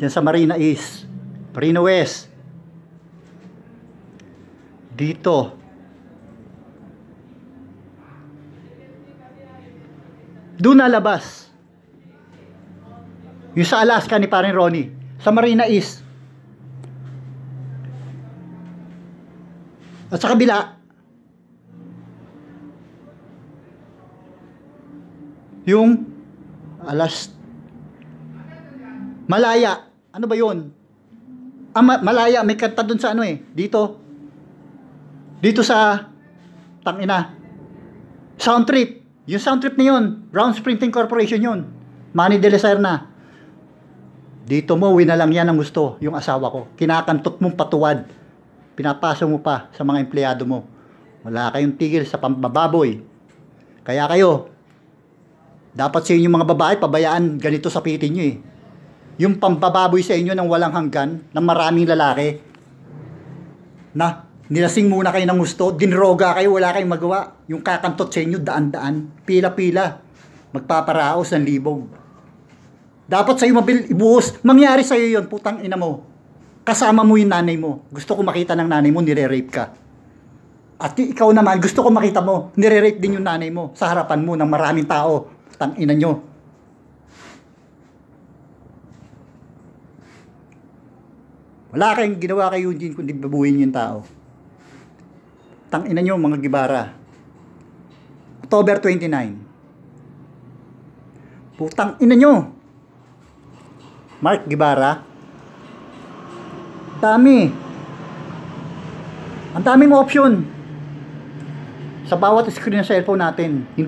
Diyan sa Marina East, Marina West. Dito. Doon nalabas. Yung sa Alaska ni Paring Ronnie. Sa Marina East. At sa kabila, yung Malaya. Ano ba yun? Malaya. May kanta dun sa ano eh. Dito. Dito sa tangina. Sound Trip. Yung Sound Trip na yun. Round Sprinting Corporation yun. Manny de la Serna. Dito mo, win na lang yan ang gusto. Yung asawa ko. Kinakantot mong patuwad. Pinapasok mo pa sa mga empleyado mo. Wala kayong tigil sa pambababoy. Kaya kayo, dapat sa inyo mga babae, pabayaan ganito sa pitin nyo eh. Yung pambababoy sa inyo ng walang hanggan, ng maraming lalaki, na nilasing muna kayo ng gusto, dinroga kayo, wala kayong magawa. Yung kakantot sa inyo, daan-daan, pila-pila, magpaparaos ng libog. Dapat sa'yo ibuhos, mangyari sa'yo yun, putang ina mo. Kasama mo yung nanay mo. Gusto ko makita ng nanay mo, nire-rape ka. At ikaw naman, gusto ko makita mo, nire-rape din yung nanay mo, sa harapan mo ng maraming tao. Putang ina nyo. Wala kayong ginawa kay Eugene kundi babuhin yung tao. Tangina nyo mga gibara. October 29. Putang ina nyo. Mark Gibara. Dami. Ang daming option. Sa bawat screen ng cellphone natin. Hindi